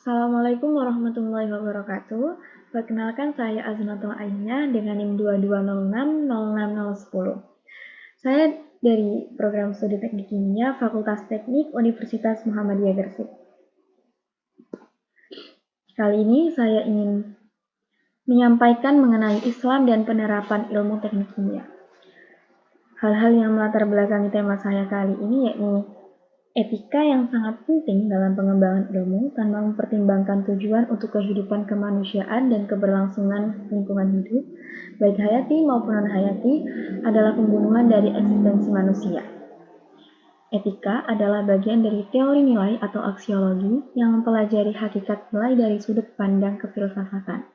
Assalamualaikum warahmatullahi wabarakatuh. Perkenalkan saya Aznatul Ainya dengan NIM 2206-06010. Saya dari Program Studi Teknik Kimia Fakultas Teknik Universitas Muhammadiyah Gresik. Kali ini saya ingin menyampaikan mengenai Islam dan penerapan ilmu teknik kimia. Hal-hal yang melatar belakangi tema saya kali ini yakni etika yang sangat penting dalam pengembangan ilmu tanpa mempertimbangkan tujuan untuk kehidupan kemanusiaan dan keberlangsungan lingkungan hidup, baik hayati maupun non-hayati, adalah pembunuhan dari eksistensi manusia. Etika adalah bagian dari teori nilai atau aksiologi yang mempelajari hakikat nilai dari sudut pandang kefilsafatan.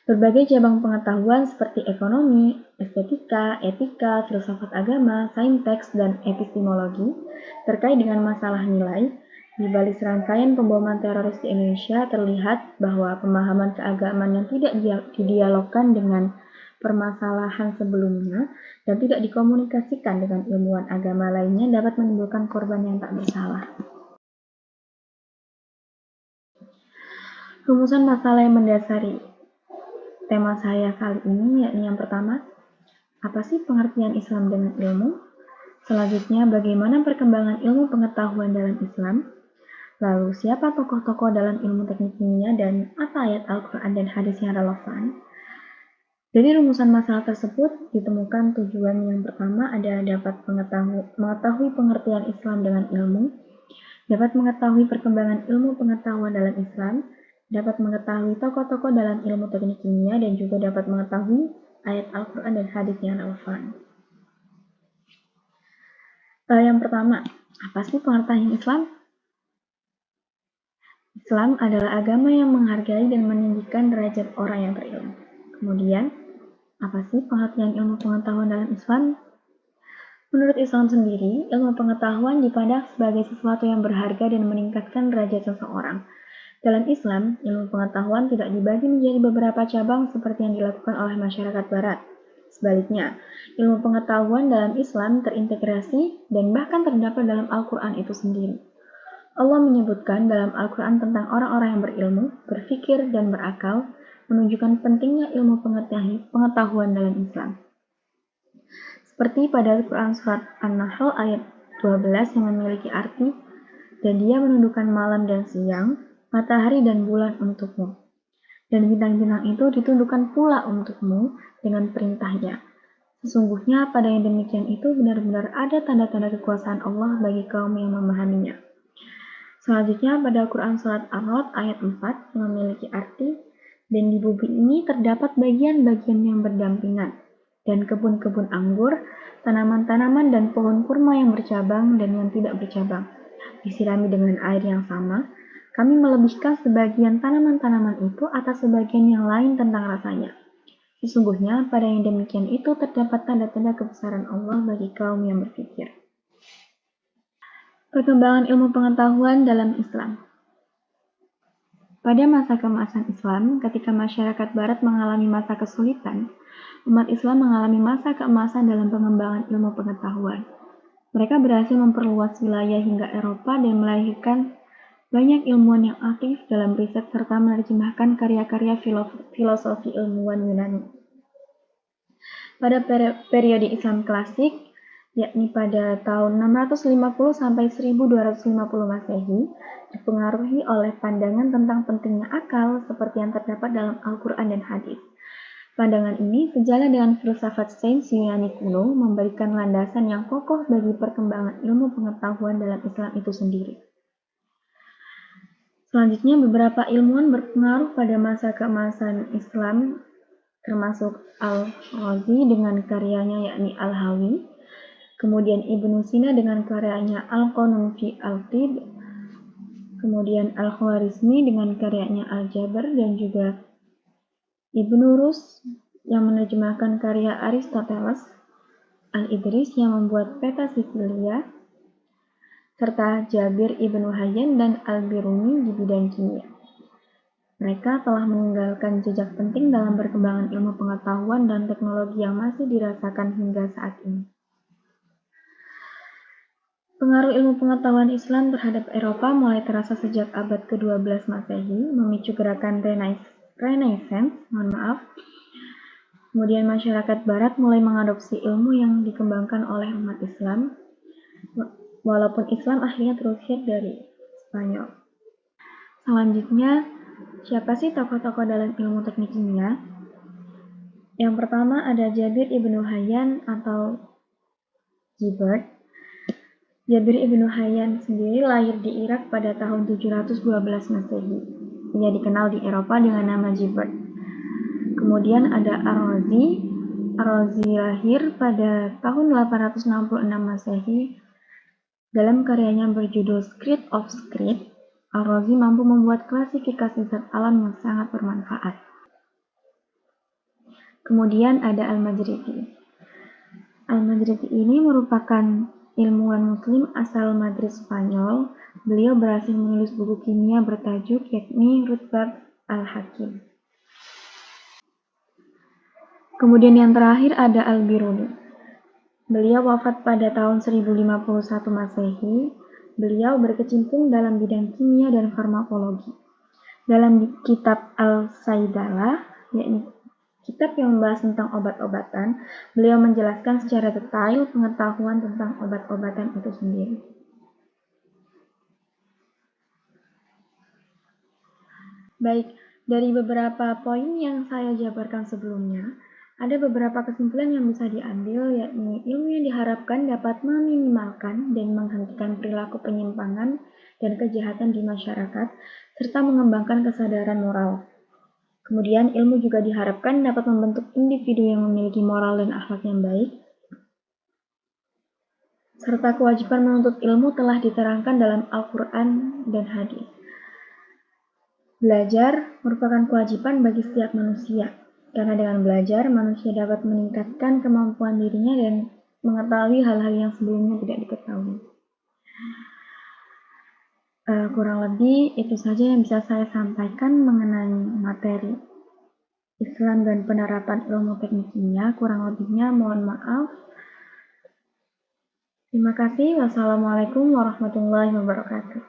Berbagai cabang pengetahuan seperti ekonomi, estetika, etika, filsafat agama, sainteks, dan epistemologi terkait dengan masalah nilai. Di balik serangkaian pemboman teroris di Indonesia terlihat bahwa pemahaman keagamaan yang tidak didialogkan dengan permasalahan sebelumnya dan tidak dikomunikasikan dengan ilmuwan agama lainnya dapat menimbulkan korban yang tak bersalah. Rumusan masalah yang mendasari tema saya kali ini yakni yang pertama, apa sih pengertian Islam dengan ilmu? Selanjutnya, bagaimana perkembangan ilmu pengetahuan dalam Islam? Lalu, siapa tokoh-tokoh dalam ilmu teknik kimia dan apa ayat Al-Quran dan hadis yang relevan? Dari rumusan masalah tersebut ditemukan tujuan yang pertama ada dapat mengetahui pengertian Islam dengan ilmu, dapat mengetahui perkembangan ilmu pengetahuan dalam Islam, dapat mengetahui tokoh-tokoh dalam ilmu teknik kimia, dan juga dapat mengetahui ayat Al-Quran dan hadis yang relevan. Yang pertama, apa sih pengertian Islam? Islam adalah agama yang menghargai dan meninggikan derajat orang yang berilmu. Kemudian, apa sih pengertian ilmu pengetahuan dalam Islam? Menurut Islam sendiri, ilmu pengetahuan dipandang sebagai sesuatu yang berharga dan meningkatkan derajat seseorang. Dalam Islam, ilmu pengetahuan tidak dibagi menjadi beberapa cabang seperti yang dilakukan oleh masyarakat Barat. Sebaliknya, ilmu pengetahuan dalam Islam terintegrasi dan bahkan terdapat dalam Al-Quran itu sendiri. Allah menyebutkan dalam Al-Quran tentang orang-orang yang berilmu, berpikir, dan berakal, menunjukkan pentingnya ilmu pengetahuan dalam Islam. Seperti pada Al-Quran Surat An-Nahl ayat 12 yang memiliki arti, dan dia menundukkan malam dan siang, matahari dan bulan untukmu. Dan bintang-bintang itu ditundukkan pula untukmu dengan perintahnya. Sesungguhnya pada yang demikian itu benar-benar ada tanda-tanda kekuasaan Allah bagi kaum yang memahaminya. Selanjutnya pada Al-Quran Surat Ar-Ra'd ayat 4 yang memiliki arti, dan di bumi ini terdapat bagian-bagian yang berdampingan, dan kebun-kebun anggur, tanaman-tanaman dan pohon kurma yang bercabang dan yang tidak bercabang, disirami dengan air yang sama. Kami melebihkan sebagian tanaman-tanaman itu atas sebagian yang lain tentang rasanya. Sesungguhnya pada yang demikian itu terdapat tanda-tanda kebesaran Allah bagi kaum yang berpikir. Perkembangan ilmu pengetahuan dalam Islam. Pada masa keemasan Islam, ketika masyarakat Barat mengalami masa kesulitan, umat Islam mengalami masa keemasan dalam pengembangan ilmu pengetahuan. Mereka berhasil memperluas wilayah hingga Eropa dan melahirkan banyak ilmuwan yang aktif dalam riset serta menerjemahkan karya-karya filosofi ilmuwan Yunani. Pada periode Islam klasik, yakni pada tahun 650 sampai 1250 Masehi, dipengaruhi oleh pandangan tentang pentingnya akal seperti yang terdapat dalam Al-Quran dan hadis. Pandangan ini sejalan dengan filsafat sains Yunani kuno memberikan landasan yang kokoh bagi perkembangan ilmu pengetahuan dalam Islam itu sendiri. Selanjutnya, beberapa ilmuwan berpengaruh pada masa keemasan Islam, termasuk Al-Razi dengan karyanya yakni Al-Hawi, kemudian Ibnu Sina dengan karyanya Al-Qanun fi Al-Tib, kemudian Al-Khwarizmi dengan karyanya Al-Jabr, dan juga Ibnu Rus yang menerjemahkan karya Aristoteles, Al-Idris yang membuat peta Sipilia, serta Jabir Ibnu Hayyan dan Al-Biruni di bidang kimia. Mereka telah meninggalkan jejak penting dalam perkembangan ilmu pengetahuan dan teknologi yang masih dirasakan hingga saat ini. Pengaruh ilmu pengetahuan Islam terhadap Eropa mulai terasa sejak abad ke-12 Masehi, memicu gerakan Renaissance. Kemudian masyarakat Barat mulai mengadopsi ilmu yang dikembangkan oleh umat Islam, walaupun Islam akhirnya terusir dari Spanyol. Selanjutnya, siapa sih tokoh-tokoh dalam ilmu teknik kimia? Yang pertama ada Jabir ibnu Hayyan atau Gibert. Jabir ibnu Hayyan sendiri lahir di Irak pada tahun 712 Masehi. Ia dikenal di Eropa dengan nama Gibert. Kemudian ada Ar-Razi. Ar-Razi lahir pada tahun 866 Masehi. Dalam karyanya berjudul Script of Script, Ar-Razi mampu membuat klasifikasi zat alam yang sangat bermanfaat. Kemudian ada Al-Majridi. Al-Majridi ini merupakan ilmuwan muslim asal Madrid, Spanyol. Beliau berhasil menulis buku kimia bertajuk yakni Rutbat al-Hakim. Kemudian yang terakhir ada Al-Biruni. Beliau wafat pada tahun 1051 Masehi. Beliau berkecimpung dalam bidang kimia dan farmakologi. Dalam kitab Al-Saidalah, yakni kitab yang membahas tentang obat-obatan, beliau menjelaskan secara detail pengetahuan tentang obat-obatan itu sendiri. Baik, dari beberapa poin yang saya jabarkan sebelumnya, ada beberapa kesimpulan yang bisa diambil, yakni ilmu yang diharapkan dapat meminimalkan dan menghentikan perilaku penyimpangan dan kejahatan di masyarakat, serta mengembangkan kesadaran moral. Kemudian, ilmu juga diharapkan dapat membentuk individu yang memiliki moral dan akhlak yang baik, serta kewajiban menuntut ilmu telah diterangkan dalam Al-Quran dan hadis. Belajar merupakan kewajiban bagi setiap manusia, karena dengan belajar, manusia dapat meningkatkan kemampuan dirinya dan mengetahui hal-hal yang sebelumnya tidak diketahui. Kurang lebih itu saja yang bisa saya sampaikan mengenai materi Islam dan penerapan ilmu teknik kimia. Kurang lebihnya mohon maaf. Terima kasih. Wassalamualaikum warahmatullahi wabarakatuh.